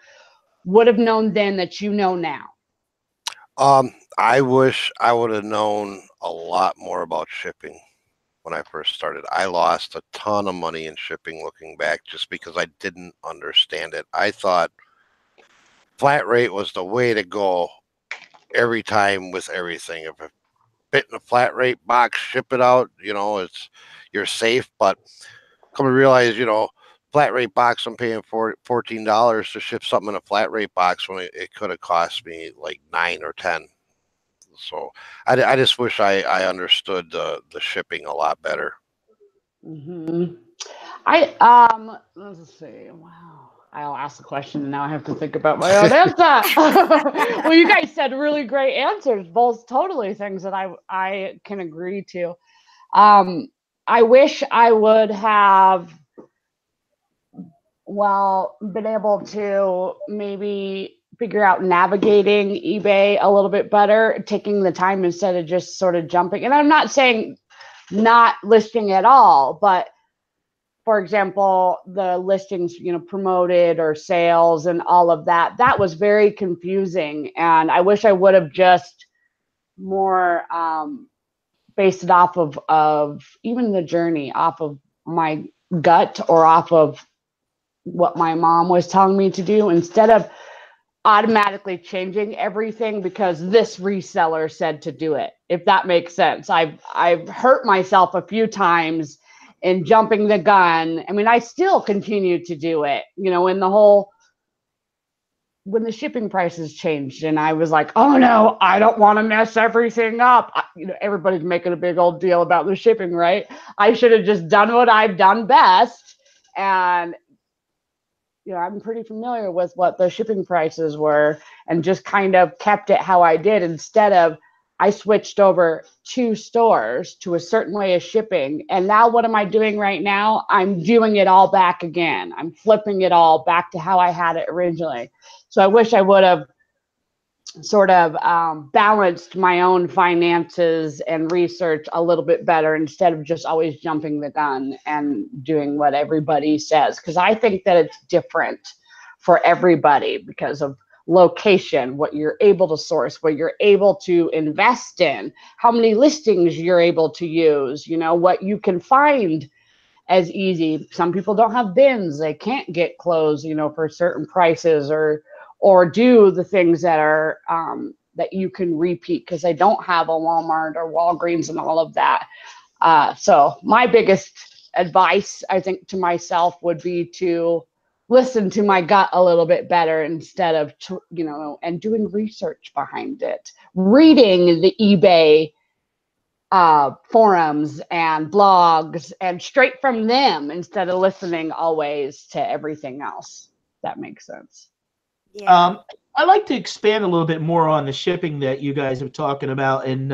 would have known then that you know now? I wish I would have known a lot more about shipping when I first started. I lost a ton of money in shipping looking back just because I didn't understand it. I thought flat rate was the way to go every time with everything. If it fit in a flat rate box, ship it out, you know, you're safe. But come to realize, you know, flat rate box, I'm paying $14 to ship something in a flat rate box when it could have cost me like $9 or $10. So I just wish I understood the shipping a lot better. Let's see. Wow. I'll ask the question and now I have to think about my own answer. Well, you guys said really great answers, both totally things that I can agree to. I wish I would have been able to maybe figure out navigating eBay a little bit better, taking the time instead of just sort of jumping. And I'm not saying not listing at all, but for example, the listings, you know, promoted or sales and all of that, that was very confusing. And I wish I would have just more based it off of even the journey, off of my gut or off of what my mom was telling me to do, instead of automatically changing everything because this reseller said to do it, if that makes sense. I've hurt myself a few times in jumping the gun. I mean, I still continue to do it, you know, when the shipping prices changed and I was like, oh no, I don't want to mess everything up. You know, everybody's making a big old deal about the shipping, right? I should have just done what I've done best. And, you know, I'm pretty familiar with what the shipping prices were and just kind of kept it how I did. Instead of, I switched over 2 stores to a certain way of shipping. And now what am I doing right now? I'm doing it all back again. I'm flipping it all back to how I had it originally. So I wish I would have sort of balanced my own finances and research a little bit better instead of just always jumping the gun and doing what everybody says. Because I think that it's different for everybody because of location, what you're able to source, what you're able to invest in, how many listings you're able to use, you know, what you can find as easy. Some people don't have bins. They can't get clothes, you know, for certain prices or do the things that are that you can repeat because they don't have a Walmart or Walgreens and all of that. So my biggest advice, I think, to myself would be to listen to my gut a little bit better instead of, you know, and doing research behind it, reading the eBay forums and blogs and straight from them instead of listening always to everything else. That makes sense. Yeah. I'd like to expand a little bit more on the shipping that you guys are talking about. And,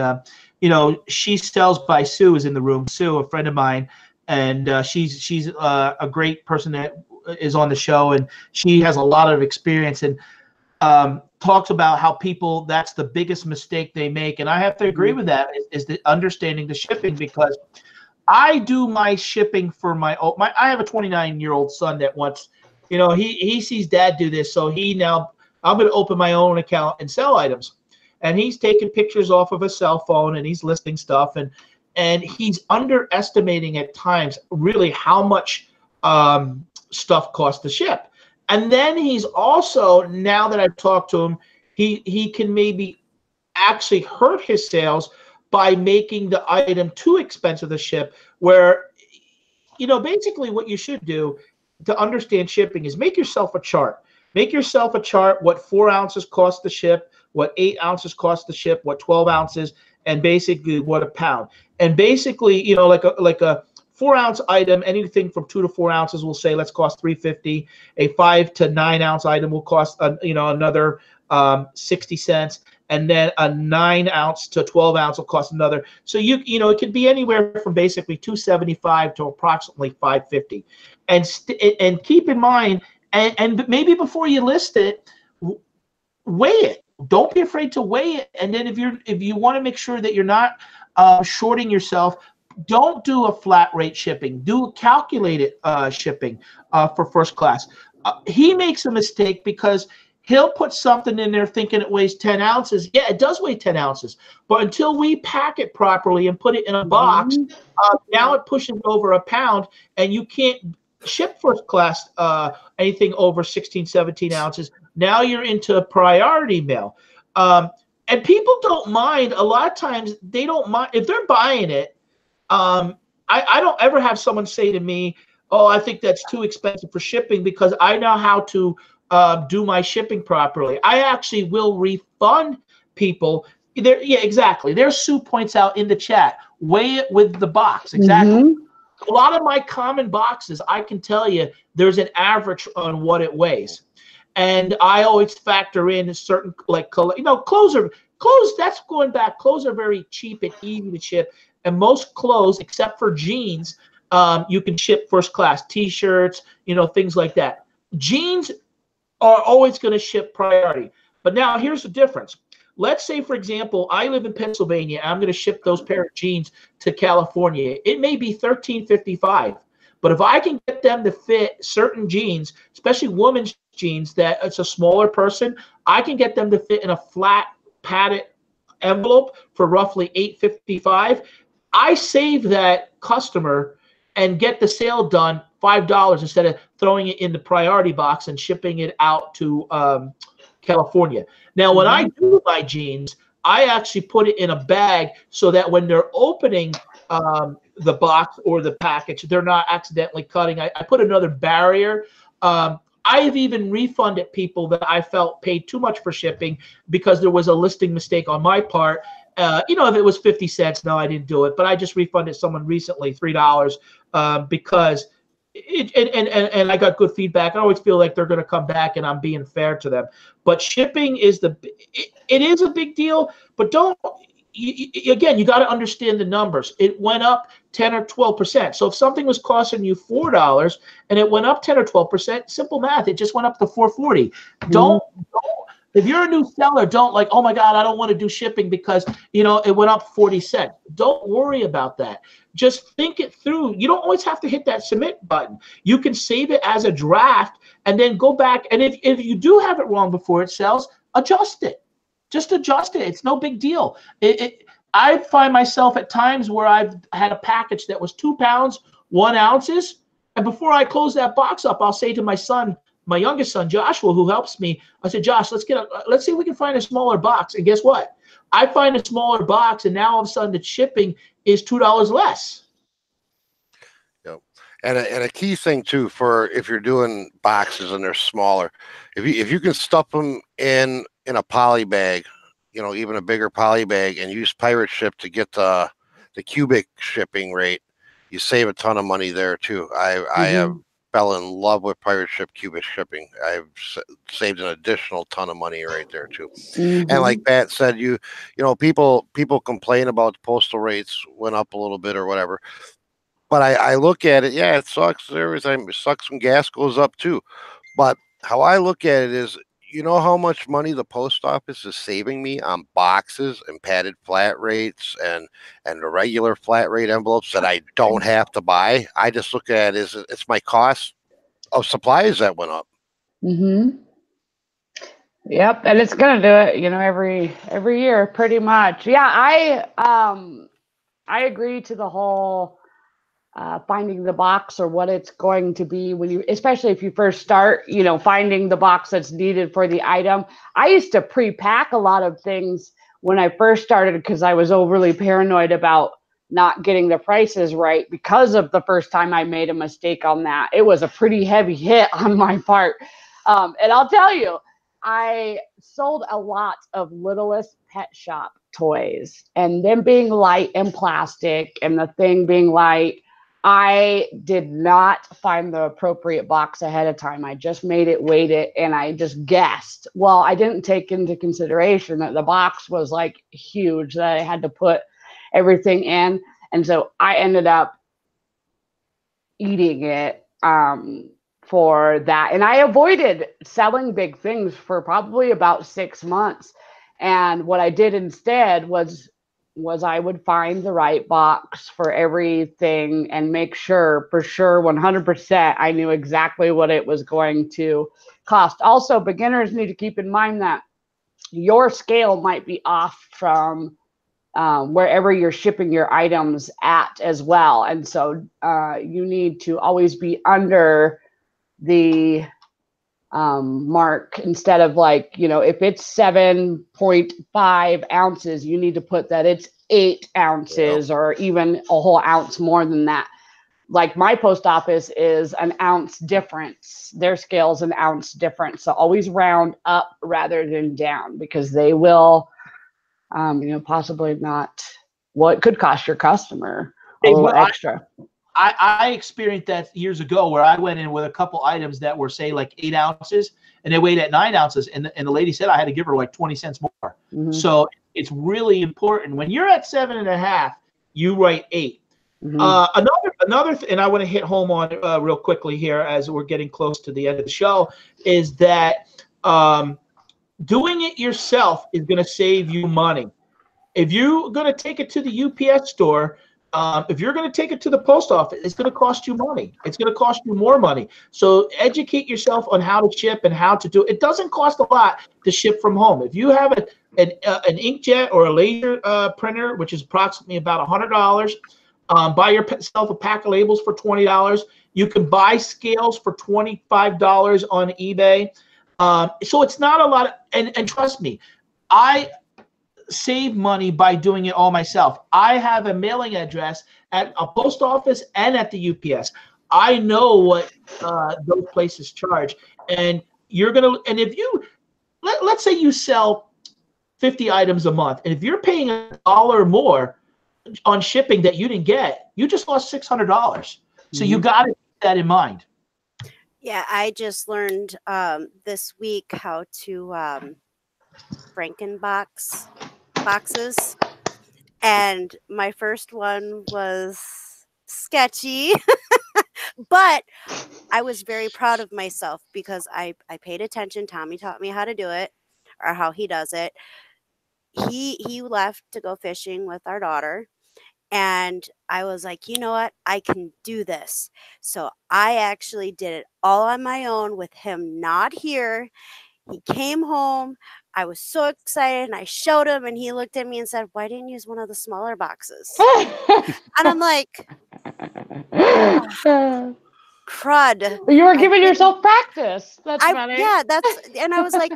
you know, She Sells by Sue is in the room. Sue, a friend of mine, and she's a great person that is on the show, and she has a lot of experience and talks about how people, that's the biggest mistake they make. And I have to agree with that, is the understanding the shipping, because I do my shipping for I have a 29-year-old son that wants, he sees dad do this. So I'm going to open my own account and sell items. And he's taking pictures off of a cell phone and he's listing stuff. And he's underestimating at times really how much stuff costs to ship. And then he's also, now that I've talked to him, he can maybe actually hurt his sales by making the item too expensive to ship, where, basically what you should do to understand shipping is make yourself a chart. Make yourself a chart, what 4 ounces cost to ship, what 8 ounces cost to ship, what 12 ounces, and basically what a pound. And basically, like a 4-ounce item, anything from 2 to 4 ounces will say, let's cost $3.50. A 5 to 9 ounce item will cost, another 60 cents. And then a 9 ounce to 12 ounce will cost another. So it could be anywhere from basically $2.75 to approximately $5.50. And keep in mind, and maybe before you list it, weigh it. Don't be afraid to weigh it. And then if you want to make sure that you're not shorting yourself, don't do a flat rate shipping. Do calculated shipping for first class. He makes a mistake because he'll put something in there thinking it weighs 10 ounces. Yeah, it does weigh 10 ounces. But until we pack it properly and put it in a box, now it pushes over a pound, and you can't ship first class anything over 16, 17 ounces. Now you're into priority mail. And people don't mind. A lot of times they don't mind. If they're buying it, I don't ever have someone say to me, oh, I think that's too expensive for shipping, because I know how to do my shipping properly. I actually will refund people. Yeah, exactly. There's Sue points out in the chat, weigh it with the box. Exactly. A lot of my common boxes, I can tell you, there's an average on what it weighs. And I always factor in a certain, clothes, that's going back. Clothes are very cheap and easy to ship. And most clothes, except for jeans, you can ship first class. T-shirts, things like that. Jeans are always going to ship priority. But now here's the difference. Let's say, for example, I live in Pennsylvania. I'm going to ship those pair of jeans to California. It may be $13.55. But if I can get them to fit certain jeans, especially women's jeans, that it's a smaller person, I can get them to fit in a flat padded envelope for roughly $8.55. I save that customer and get the sale done $5 instead of throwing it in the priority box and shipping it out to California. Now, when I do my jeans, I actually put it in a bag so that when they're opening the box or the package, they're not accidentally cutting. I put another barrier. I have even refunded people that I felt paid too much for shipping because there was a listing mistake on my part. If it was 50 cents, no, I didn't do it. But I just refunded someone recently $3 because and I got good feedback. I always feel like they're going to come back and I'm being fair to them. But shipping is it is a big deal, but again, you got to understand the numbers. It went up 10 or 12%. So if something was costing you $4 and it went up 10 or 12%, simple math, it just went up to $4.40. Don't if you're a new seller, don't oh my God, I don't want to do shipping because, it went up 40 cents. Don't worry about that. Just think it through. You don't always have to hit that submit button. You can save it as a draft and then go back. And if you do have it wrong before it sells, adjust it. Just adjust it. It's no big deal. I find myself at times where I've had a package that was 2 pounds, 1 ounces. And before I close that box up, I'll say to my son, my youngest son, Joshua, who helps me, I said, Josh, let's see if we can find a smaller box. And guess what? I find a smaller box, and now all of a sudden the shipping is $2 less. Yep. And a key thing too, for if you're doing boxes and they're smaller, if you can stuff them in a poly bag, even a bigger poly bag, and use pirate ship to get the cubic shipping rate, you save a ton of money there too. I have fell in love with pirate ship cubic shipping. I've saved an additional ton of money right there too. And like Pat said, people complain about the postal rates went up a little bit or whatever. But I look at it, yeah, it sucks every time. It sucks when gas goes up too. But how I look at it is, you know how much money the post office is saving me on boxes and padded flat rates and the regular flat rate envelopes that I don't have to buy. I just look at it as it's my cost of supplies that went up. Mm-hmm. Yep, and it's gonna do it, you know, every year, pretty much. Yeah, I agree to the whole finding the box or what it's going to be when you, especially if you first start, you know, finding the box that's needed for the item. I used to pre-pack a lot of things when I first started because I was overly paranoid about not getting the prices right because of the first time I made a mistake on that. It was a pretty heavy hit on my part. And I'll tell you, I sold a lot of Littlest Pet Shop toys, and them being light and plastic and the thing being light, I did not find the appropriate box ahead of time. I just made it, weighed it, and I just guessed. Well, I didn't take into consideration that the box was like huge, that I had to put everything in. And so I ended up eating it for that. And I avoided selling big things for probably about 6 months. And what I did instead was I would find the right box for everything and make sure for sure 100% I knew exactly what it was going to cost. Also, beginners need to keep in mind that your scale might be off from wherever you're shipping your items at as well. And so you need to always be under the mark instead of, like, you know, if it's 7.5 ounces, you need to put that it's 8 ounces or even a whole ounce more than that. Like my post office is an ounce difference. Their scale's an ounce difference. So always round up rather than down, because they will, you know, possibly not what could cost your customer a little extra. I experienced that years ago where I went in with a couple items that were, say, like 8 ounces, and they weighed at 9 ounces, and the lady said I had to give her like 20 cents more. Mm-hmm. So it's really important when you're at 7.5, you write 8. Mm-hmm. And I want to hit home on real quickly here as we're getting close to the end of the show, is that doing it yourself is going to save you money. If you're going to take it to the UPS store, if you're going to take it to the post office, it's going to cost you money. It's going to cost you more money. So educate yourself on how to ship and how to do it. It doesn't cost a lot to ship from home. If you have an inkjet or a laser printer, which is approximately about $100, buy yourself a pack of labels for $20. You can buy scales for $25 on eBay. So it's not a lot. And trust me, I save money by doing it all myself. I have a mailing address at a post office and at the UPS. I know what those places charge, and you're gonna. And if you let's say you sell 50 items a month, and if you're paying $1 more on shipping that you didn't get, you just lost $600. So you got to keep that in mind. Yeah, I just learned this week how to Frankenbox boxes, and my first one was sketchy, but I was very proud of myself because I paid attention. Tommy taught me how to do it, or how he does it. He left to go fishing with our daughter, and I was like, you know what? I can do this. So I actually did it all on my own with him not here. He came home. I was so excited, and I showed him, and he looked at me and said, "Why didn't you use one of the smaller boxes?" And I'm like, oh, crud. You were giving yourself practice. That's funny. Yeah, and I was like,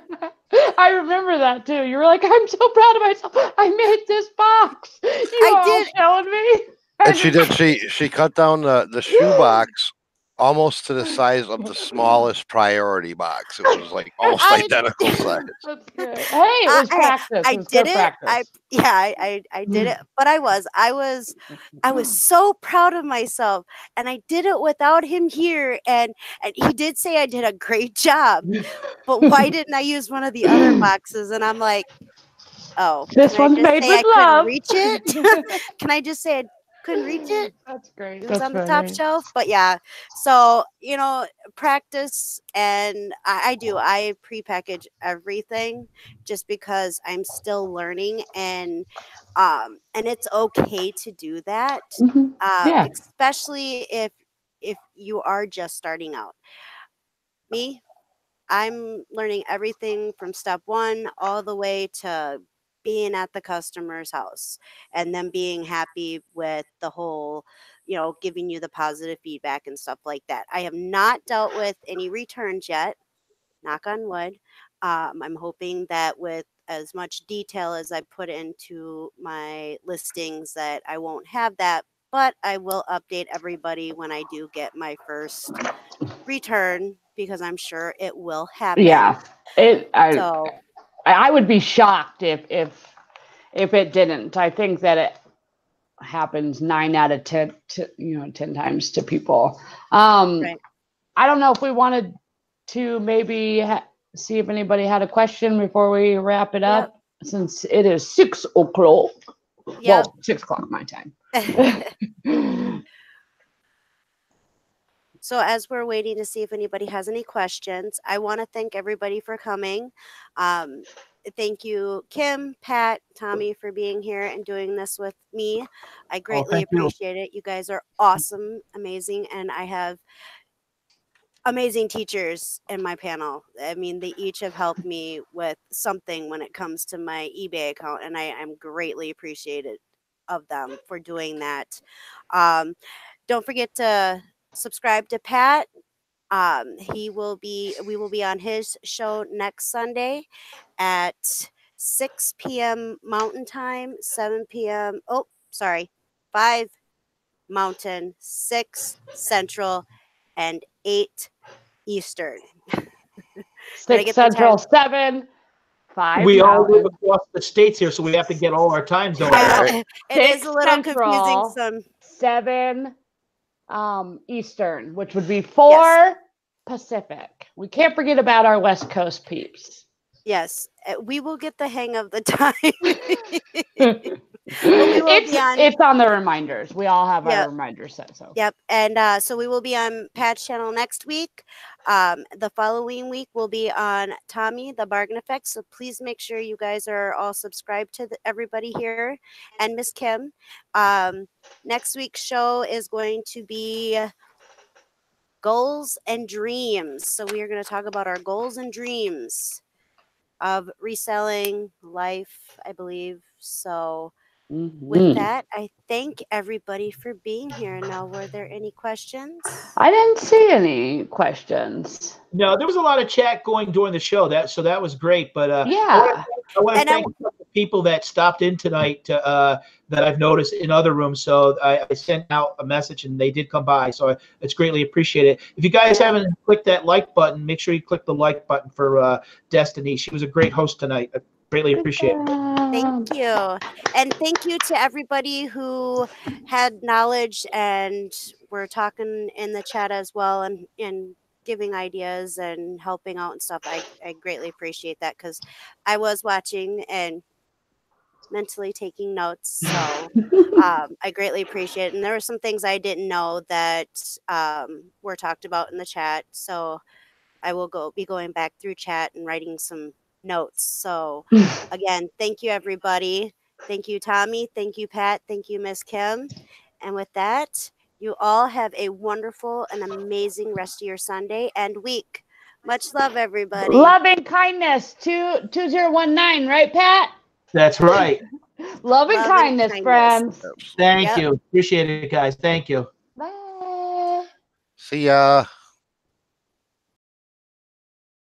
I remember that too. You were like, I'm so proud of myself. I made this box. I did. Showing me. And she did. She cut down the shoe box almost to the size of the smallest priority box. It was like almost identical size. That's good. Hey, it was practice. I did it. Practice. I did it, but I was so proud of myself, and I did it without him here. And he did say I did a great job, but why didn't I use one of the other boxes? And I'm like, oh, this one's made with love. Reach it? Can I just say I couldn't reach it. That's great. It was on the top shelf. But yeah, so, you know, practice. And I prepackage everything just because I'm still learning, and it's okay to do that. Yeah. Especially if you are just starting out. Me, I'm learning everything from step one all the way to being at the customer's house and then being happy with the whole, you know, giving you the positive feedback and stuff like that. I have not dealt with any returns yet, knock on wood. I'm hoping that with as much detail as I put into my listings that I won't have that, but I will update everybody when I do get my first return, because I'm sure it will happen. Yeah. So I would be shocked if it didn't. I think that it happens 9 out of 10 10 times to people. right. I don't know if we wanted to maybe see if anybody had a question before we wrap it up, since it is 6 o'clock. Yep. Well, 6 o'clock my time. So as we're waiting to see if anybody has any questions, I want to thank everybody for coming. Thank you, Kim, Pat, Tommy, for being here and doing this with me. I greatly appreciate it. You guys are awesome, amazing, and I have amazing teachers in my panel. I mean, they each have helped me with something when it comes to my eBay account, and I'm greatly appreciated of them for doing that. Don't forget to subscribe to Pat. We will be on his show next Sunday at 6 p.m. Mountain Time, 7 p.m. 5 Mountain, 6 Central, and 8 Eastern. 6 Central, 7, 5 We all Mountain. live across the states here, so we have to get all our time zones. It is a little Central, confusing. 7 Eastern, which would be 4 Pacific. We can't forget about our West Coast peeps. Yes, we will get the hang of the time. It's on the reminders. We all have our reminders set. So yep, and so we will be on Pat's channel next week. The following week will be on Tommy, the Bargain Effect. So please make sure you guys are all subscribed to everybody here, and Miss Kim. Next week's show is going to be goals and dreams. So we are going to talk about our goals and dreams of reselling life, I believe. So with that, I thank everybody for being here. Now, were there any questions? I didn't see any questions. No, there was a lot of chat going during the show. That was great. But yeah, I want to thank the people that stopped in tonight that I've noticed in other rooms. So I sent out a message and they did come by. So it's greatly appreciated. If you guys haven't clicked that like button, make sure you click the like button for Destiny. She was a great host tonight. I greatly appreciate it. Thank you. And thank you to everybody who had knowledge and were talking in the chat as well, and giving ideas and helping out and stuff. I greatly appreciate that, because I was watching and mentally taking notes. So I greatly appreciate it. And there were some things I didn't know that were talked about in the chat. So I will be going back through chat and writing some notes. So again, thank you, everybody. Thank you, Tommy. Thank you, Pat. Thank you, Miss Kim. And with that, you all have a wonderful and amazing rest of your Sunday and week. Much love, everybody. Loving kindness, 2019, right, Pat? That's right. Loving kindness, friends. Thank you. Appreciate it, guys. Thank you. Bye. See ya.